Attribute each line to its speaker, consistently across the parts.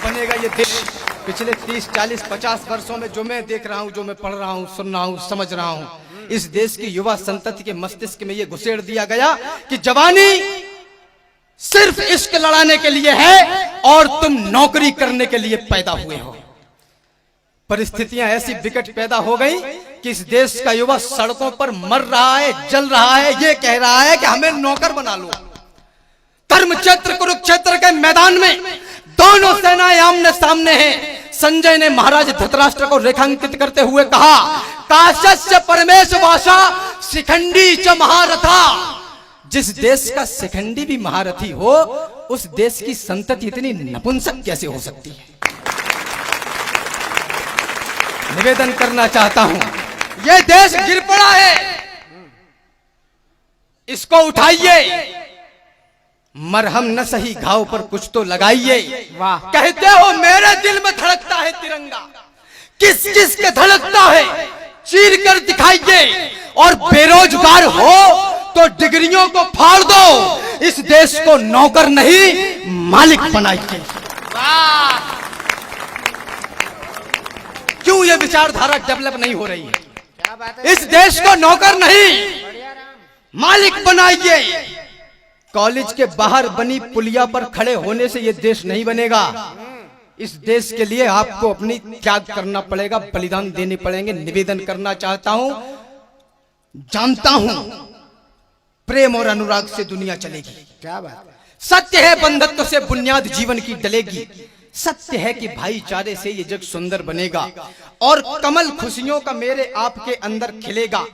Speaker 1: बनेगा ये देश। पिछले 30, 40, 50 वर्षों में जो मैं देख रहा हूँ, जो मैं पढ़ रहा हूँ, सुन रहा हूँ, समझ रहा हूँ, इस देश की युवा संतति के मस्तिष्क में ये घुसेड़ दिया गया कि जवानी सिर्फ इश्क लड़ाने के लिए है और तुम नौकरी करने के लिए पैदा हुए हो। परिस्थितियां ऐसी विकट पैदा हो गई कि इस देश का युवा सड़कों पर मर रहा है, जल रहा है, ये कह रहा है कि हमें नौकर बना लो। धर्मक्षेत्र कुरुक्षेत्र के मैदान में दोनों सेनाएं आमने सामने हैं। संजय ने महाराज धृतराष्ट्र को रेखांकित करते हुए कहा, काशस्य परमेश भाषा शिखंडी च महारथा। जिस देश का शिखंडी भी महारथी हो, उस देश की संतति इतनी नपुंसक कैसे हो सकती है। निवेदन करना चाहता हूं, यह देश गिर पड़ा है, इसको उठाइए, मरहम न सही घाव पर कुछ तो लगाइए। कहते हो मेरे दिल में धड़कता है तिरंगा, किस किस के धड़कता है चीर कर दिखाइए। और बेरोजगार हो तो डिग्रियों को फाड़ दो, इस देश को नौकर नहीं मालिक बनाइए। क्यों ये विचारधारा डेवलप नहीं हो रही है? इस देश को नौकर नहीं मालिक बनाइए। कॉलेज के बाहर बनी पुलिया पर खड़े होने से यह देश नहीं बनेगा। इस देश के लिए आपको अपनी त्याग करना पड़ेगा, बलिदान देने पड़ेंगे। निवेदन करना चाहता हूं, जानता हूं प्रेम और अनुराग से दुनिया चलेगी। क्या बात है? सत्य है बंधुत्व से बुनियाद जीवन की डलेगी। सत्य है कि भाईचारे से ये जग सुंदर बनेगा और कमल खुशियों का मेरे आपके अंदर खिलेगा।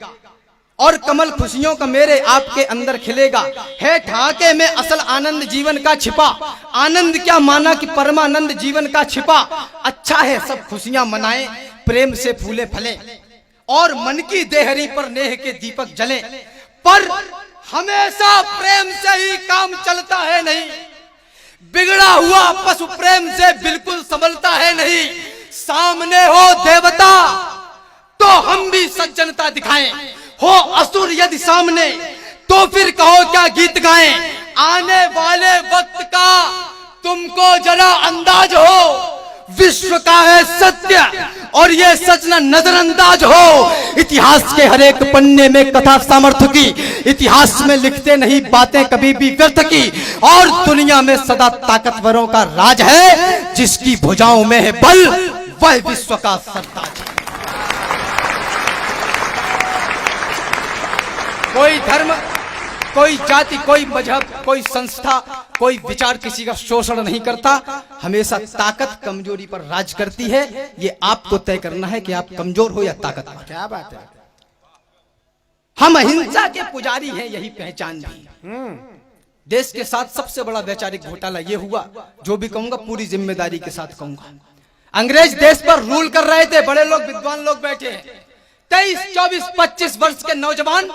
Speaker 1: और कमल खुशियों का मेरे आपके अंदर खिलेगा। है ठाके में असल आनंद जीवन का छिपा। आनंद क्या माना कि परमानंद जीवन का छिपा। अच्छा है सब खुशियां मनाएं, प्रेम से फूले फले और मन की देहरी पर नेह के दीपक जले। पर हमेशा प्रेम से ही काम चलता है नहीं। बिगड़ा हुआ पशु प्रेम से बिल्कुल संभलता है नहीं। सामने हो देवता तो हम भी सज्जनता दिखाएं, हो असुर यदि सामने तो फिर कहो क्या गीत गाएं। आने वाले वक्त का तुमको जरा अंदाज हो, विश्व का है सत्य और ये सच न नजरअंदाज हो। इतिहास के हर एक पन्ने में कथा सामर्थ्य की, इतिहास में लिखते नहीं बातें कभी भी व्यर्थ की। और दुनिया में सदा ताकतवरों का राज है, जिसकी भुजाओं में है बल वह विश्व का सरताज है। कोई धर्म, कोई जाति, कोई मजहब, कोई संस्था, कोई विचार किसी का शोषण नहीं करता। हमेशा ताकत कमजोरी पर राज करती है। ये आपको तय करना है कि आप कमजोर हो या ताकतवर। क्या बात है? हम अहिंसा के पुजारी हैं, यही पहचान भी। देश के साथ सबसे बड़ा वैचारिक घोटाला ये हुआ, जो भी कहूंगा पूरी जिम्मेदारी के साथ कहूंगा। अंग्रेज देश पर रूल कर रहे थे, बड़े लोग विद्वान लोग बैठे हैं। 23, 24, 25 वर्ष के नौजवान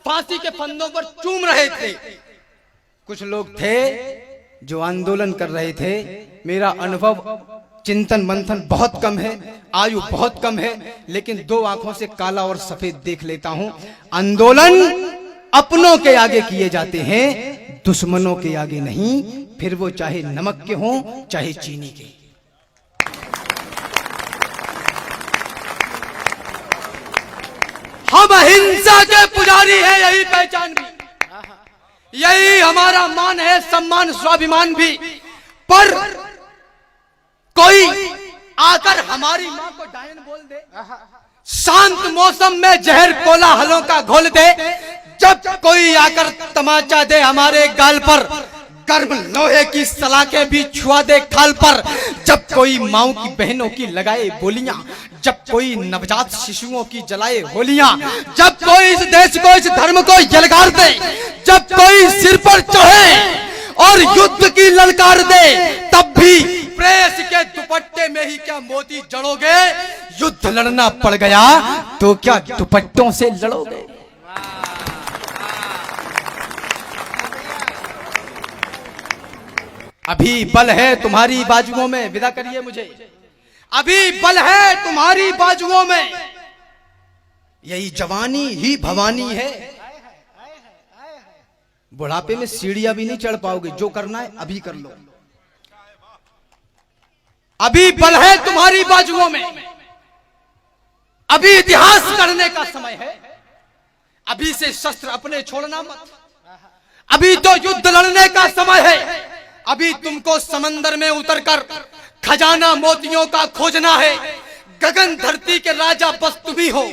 Speaker 1: फांसी के फंदों पर चूम रहे थे। कुछ लोग थे जो आंदोलन कर रहे थे। मेरा अनुभव, चिंतन मंथन बहुत कम है, आयु बहुत कम है, लेकिन दो आंखों से काला और सफेद देख लेता हूं। आंदोलन अपनों के आगे किए जाते हैं, दुश्मनों के आगे नहीं, फिर वो चाहे नमक के हों चाहे चीनी के। हम अहिंसा के पुजारी हैं, यही पहचान भी, यही हमारा मान है, सम्मान स्वाभिमान भी। पर कोई आकर हमारी मां को डायन बोल दे, शांत मौसम में जहर कोलाहलों का घोल दे, जब कोई आकर तमाचा दे हमारे गाल पर, गर्म लोहे की सलाखें भी छुआ दे खाल पर, जब कोई माओ की बहनों की लगाए बोलियां, जब कोई नवजात शिशुओं की जलाए होलियां, जब कोई इस देश को, इस धर्म को यलगार दे, जब कोई सिर पर चढ़े और युद्ध की ललकार दे, तब भी प्रेस के दुपट्टे में ही क्या मोती जड़ोगे। युद्ध लड़ना पड़ गया तो क्या दुपट्टों से लड़ोगे। अभी बल है तुम्हारी बाजुओं में, विदा करिए मुझे। अभी बल है तुम्हारी बाजुओं में, यही जवानी ही भवानी है। बुढ़ापे में सीढ़ियां भी नहीं चढ़ पाओगे, जो करना है अभी कर लो। अभी बल है तुम्हारी बाजुओं में, अभी इतिहास करने का समय है। अभी से शस्त्र अपने छोड़ना मत, अभी तो युद्ध लड़ने का समय है। अभी तुमको समंदर में उतरकर खजाना मोतियों का खोजना है। गगन धरती के राजा बस तुम ही हो,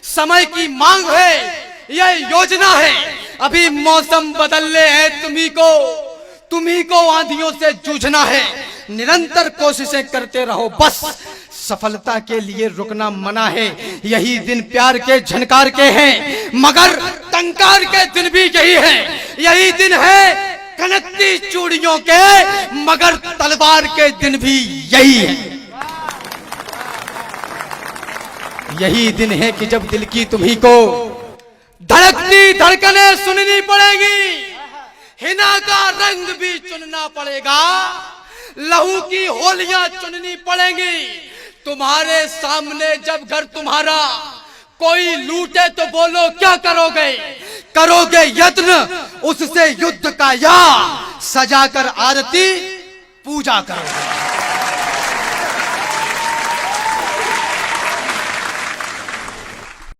Speaker 1: समय की मांग है, यह योजना है। अभी मौसम बदलने हैं तुम्ही को आंधियों से जूझना है। निरंतर कोशिशें करते रहो बस, सफलता के लिए रुकना मना है। यही दिन प्यार के झनकार के हैं, मगर टंकार के दिन भी यही है। यही दिन है कनकती चूड़ियों के, मगर तलवार के दिन भी यही है। यही दिन है कि जब दिल की तुम्ही को धड़कती धड़कने सुननी पड़ेगी, हिना का रंग भी चुनना पड़ेगा, लहू की होलियां चुननी पड़ेंगी। तुम्हारे सामने जब घर तुम्हारा कोई लूटे तो बोलो क्या करोगे? करोगे यत्न उससे युद्ध का, या सजाकर आरती पूजा करोगे।